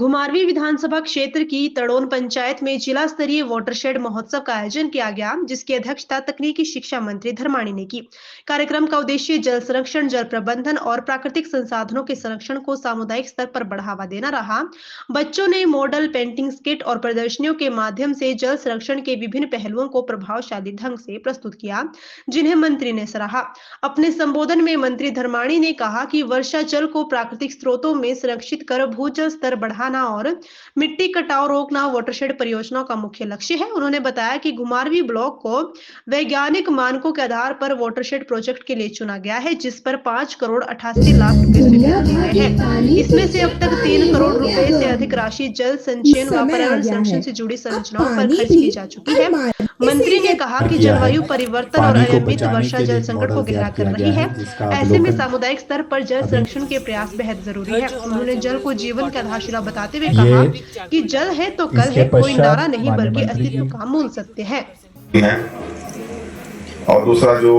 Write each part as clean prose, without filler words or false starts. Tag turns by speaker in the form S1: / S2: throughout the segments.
S1: घुमारवीं विधानसभा क्षेत्र की तड़ोन पंचायत में जिला स्तरीय वाटरशेड महोत्सव का आयोजन किया गया, जिसकी अध्यक्षता तकनीकी शिक्षा मंत्री धर्माणी ने की। कार्यक्रम का उद्देश्य जल संरक्षण, जल प्रबंधन और प्राकृतिक संसाधनों के संरक्षण को सामुदायिक स्तर पर बढ़ावा देना रहा। बच्चों ने मॉडल पेंटिंग, स्किट और प्रदर्शनियों के माध्यम से जल संरक्षण के विभिन्न पहलुओं को प्रभावशाली ढंग से प्रस्तुत किया, जिन्हें मंत्री ने सराहा। अपने संबोधन में मंत्री धर्माणी ने कहा कि वर्षा जल को प्राकृतिक स्रोतों में संरक्षित कर भूजल स्तर बढ़ाना और मिट्टी कटाव रोकना वाटरशेड परियोजना का मुख्य लक्ष्य है। उन्होंने बताया कि घुमारवीं ब्लॉक को वैज्ञानिक मानकों के आधार पर वाटरशेड प्रोजेक्ट के लिए चुना गया है, जिस पर 5 करोड़ 88 लाख रुपए स्वीकृत किए गए हैं। इसमें से अब तक 3 करोड़ रुपए से अधिक राशि जल संचयन व पर्यावरण संरक्षण से जुड़ी संरचनाओं पर खर्च की जा चुकी है। मंत्री ने कहा कि जलवायु परिवर्तन और अनियमित वर्षा जल संकट को गहरा कर रही है। ऐसे में सामुदायिक स्तर पर जल संरक्षण के प्रयास बेहद जरूरी है। उन्होंने जल को जीवन का आधारशिला बताते हुए कहा कि जल है तो कल है, कोई नारा नहीं बल्कि अस्तित्व का मूल सत्य है।
S2: और दूसरा, जो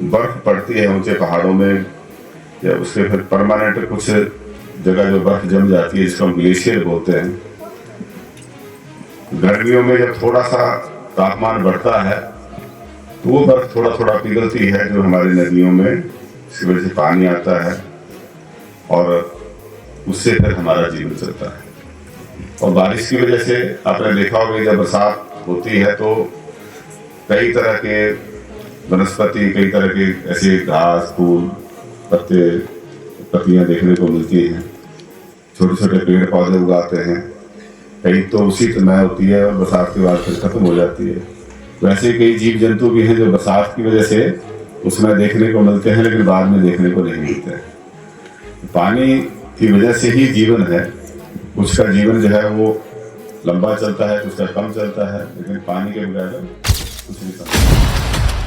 S2: बर्फ पड़ती है ऊंचे पहाड़ों में, या उसके फिर परमानेंट कुछ जगह जो बर्फ जम जाती है, जिसको हम ग्लेशियर बोलते हैं। गर्मियों में जब थोड़ा सा तापमान बढ़ता है तो वो बर्फ थोड़ा थोड़ा पिघलती है, जो हमारी नदियों में, इसकी वजह से पानी आता है और उससे फिर हमारा जीवन चलता है। और बारिश की वजह से आपने देखा होगा, जब बरसात होती है तो कई तरह के वनस्पति, कई तरह के ऐसे घास, फूल, पत्ते, पत्तियां देखने को मिलती हैं। छोटे छोटे पेड़ पौधे उगाते हैं। कई तो उसी समय होती है और बरसात के बाद फिर खत्म हो जाती है। वैसे कई जीव जंतु भी हैं जो बरसात की वजह से उसमें देखने को मिलते हैं, लेकिन बाद में देखने को नहीं मिलते। पानी की वजह से ही जीवन है। कुछ का जीवन जो है वो लंबा चलता है, कुछ का कम चलता है, लेकिन पानी के बगैर कुछ नहीं चलता।